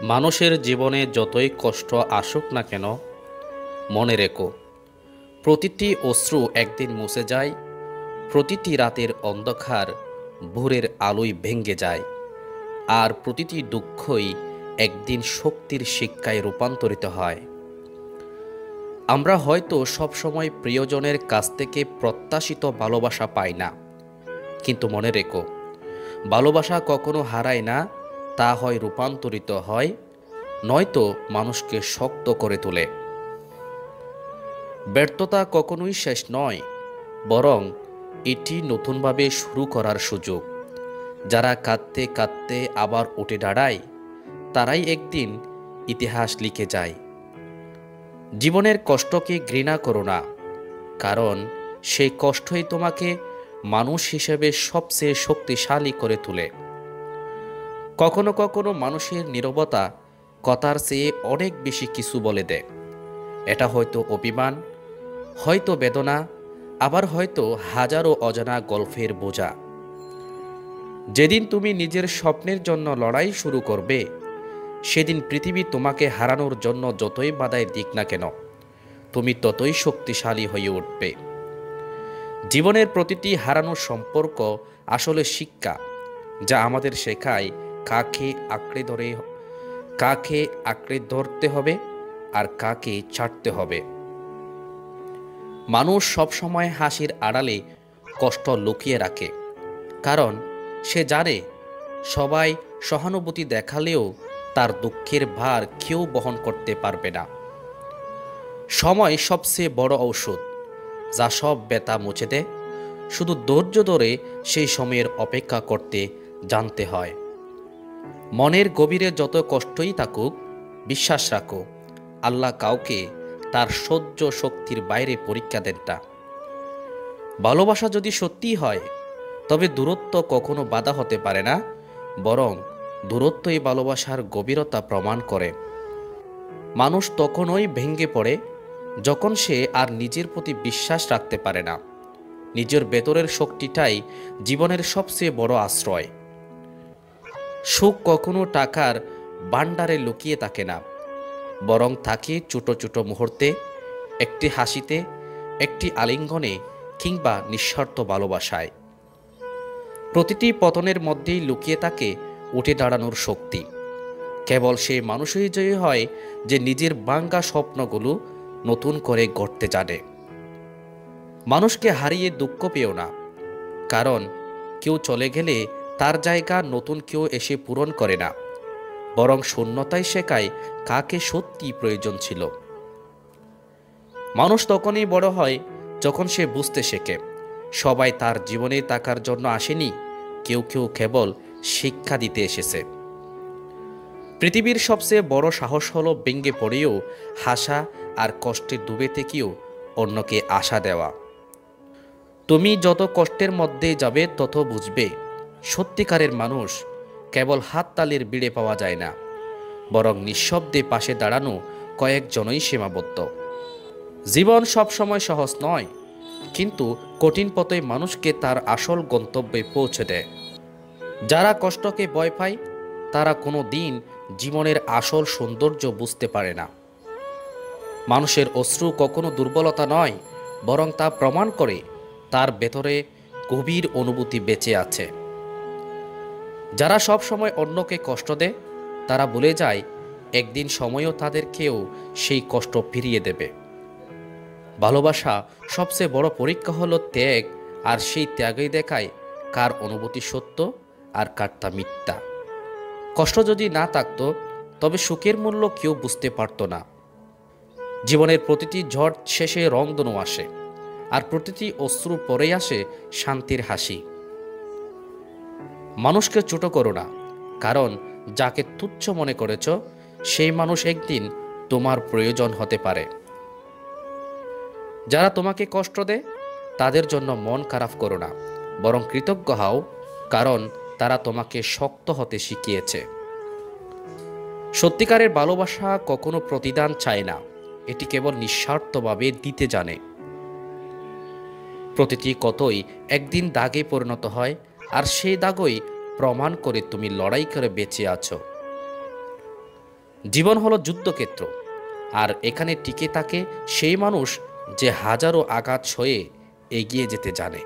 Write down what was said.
মানুষের জীবনে যতই কষ্ট আসুক না কেন, মনে রেখো, প্রতিটি অশ্রু একদিন মুছে যায়, প্রতিটি রাতের অন্ধকার ভোরের আলোয় ভেঙে যায়, আর প্রতিটি দুঃখই একদিন শক্তির শিক্ষায় রূপান্তরিত হয়। আমরা হয়তো সবসময় প্রিয়জনের কাছ থেকে প্রত্যাশিত ভালোবাসা পাই না, কিন্তু মনে রেখো, ভালোবাসা কখনো হারায় না, তা হয় রূপান্তরিত হয়, নয়তো মানুষকে শক্ত করে তোলে। ব্যর্থতা কখনোই শেষ নয়, বরং এটি নতুনভাবে শুরু করার সুযোগ। যারা কাঁদতে কাঁদতে আবার উঠে দাঁড়ায়, তারাই একদিন ইতিহাস লিখে যায়। জীবনের কষ্টকে ঘৃণা করো না, কারণ সেই কষ্টই তোমাকে মানুষ হিসেবে সবচেয়ে শক্তিশালী করে তোলে। কখনো কখনো মানুষের নীরবতা কথার চেয়ে অনেক বেশি কিছু বলে দেয়। এটা হয়তো অভিমান, হয়তো বেদনা, আবার হয়তো হাজারো অজানা গল্পের বোঝা। যেদিন তুমি নিজের স্বপ্নের জন্য লড়াই শুরু করবে, সেদিন পৃথিবী তোমাকে হারানোর জন্য যতই বাধাই দিক না কেন, তুমি ততই শক্তিশালী হয়ে উঠবে। জীবনের প্রতিটি হারানোর সম্পর্ক আসলে শিক্ষা, যা আমাদের শেখায় কাকে আঁকড়ে ধরতে হবে আর কাকে ছাড়তে হবে। মানুষ সবসময় হাসির আড়ালে কষ্ট লুকিয়ে রাখে, কারণ সে জানে সবাই সহানুভূতি দেখালেও তার দুঃখের ভার কেউ বহন করতে পারবে না। সময় সবচেয়ে বড় ঔষধ, যা সব ব্যথা মুছে দেয়। শুধু ধৈর্য ধরে সেই সময়ের অপেক্ষা করতে জানতে হয়। মনের গভীরে যত কষ্টই থাকুক, বিশ্বাস রাখো, আল্লাহ কাউকে তার সহ্য শক্তির বাইরে পরীক্ষা দেন না। ভালোবাসা যদি সত্যি হয়, তবে দূরত্ব কখনো বাধা হতে পারে না, বরং দূরত্বই ভালোবাসার গভীরতা প্রমাণ করে। মানুষ তখনই ভেঙে পড়ে যখন সে আর নিজের প্রতি বিশ্বাস রাখতে পারে না। নিজের ভেতরের শক্তিটাই জীবনের সবচেয়ে বড় আশ্রয়। সুখ কখনো টাকার ভাণ্ডারে লুকিয়ে থাকে না, বরং থাকে ছোট ছোট মুহূর্তে, একটি হাসিতে, একটি আলিঙ্গনে, কিংবা নিঃস্বার্থ ভালোবাসায়। প্রতিটি পতনের মধ্যেই লুকিয়ে থাকে উঠে দাঁড়ানোর শক্তি। কেবল সেই মানুষই জয়ী হয় যে নিজের ভাঙা স্বপ্নগুলো নতুন করে গড়তে জানে। মানুষকে হারিয়ে দুঃখ পেও না, কারণ কেউ চলে গেলে তার জায়গা নতুন কেউ এসে পূরণ করে না, বরং শূন্যতাই শেখায় কাকে সত্যি প্রয়োজন ছিল। মানুষ তখনই বড় হয় যখন সে বুঝতে শেখে সবাই তার জীবনে থাকার জন্য আসেনি, কেউ কেউ কেবল শিক্ষা দিতে এসেছে। পৃথিবীর সবচেয়ে বড় সাহস হলো ভেঙে পড়েও হাসা আর কষ্টে ডুবে থেকেও অন্যকে আশা দেওয়া। তুমি যত কষ্টের মধ্যে যাবে তত বুঝবে সত্যিকারের মানুষ কেবল হাততালির ভিড়ে পাওয়া যায় না, বরং নিঃশব্দে পাশে দাঁড়ানো কয়েকজনই সীমাবদ্ধ। জীবন সবসময় সহজ নয়, কিন্তু কঠিন পথে মানুষকে তার আসল গন্তব্যে পৌঁছে দেয়। যারা কষ্টকে ভয় পায়, তারা কোনো দিন জীবনের আসল সৌন্দর্য বুঝতে পারে না। মানুষের অশ্রু কখনো দুর্বলতা নয়, বরং তা প্রমাণ করে তার ভেতরে গভীর অনুভূতি বেঁচে আছে। যারা সব সময় অন্যকে কষ্ট দেয়, তারা ভুলে যায় একদিন সময়ও তাদেরকেও সেই কষ্ট ফিরিয়ে দেবে। ভালোবাসা সবচেয়ে বড় পরীক্ষা হলো ত্যাগ, আর সেই ত্যাগই দেখায় কার অনুভূতি সত্য আর কারটা মিথ্যা। কষ্ট যদি না থাকতো, তবে সুখের মূল্য কেউ বুঝতে পারত না। জীবনের প্রতিটি ঝড় শেষে রংধনু আসে, আর প্রতিটি অশ্রু পরে আসে শান্তির হাসি। মানুষকে ছোট করো না, কারণ যাকে তুচ্ছ মনে করেছ, সেই মানুষ একদিন তোমার প্রয়োজন হতে পারে। যারা তোমাকে কষ্ট দেয়, তাদের জন্য মন খারাপ করো না, বরং কৃতজ্ঞ হও, কারণ তারা তোমাকে শক্ত হতে শিখিয়েছে। সত্যিকারের ভালোবাসা কখনো প্রতিদান চায় না, এটি কেবল নিঃস্বার্থভাবে দিতে জানে। প্রতিটি কতই একদিন দাগে পরিণত হয়, আর সেই দাগই প্রমাণ করে তুমি লড়াই করে বেঁচে আছো। জীবন হলো যুদ্ধক্ষেত্র, আর এখানে টিকে থাকে সেই মানুষ যে হাজারো আঘাত সয়ে এগিয়ে যেতে জানে।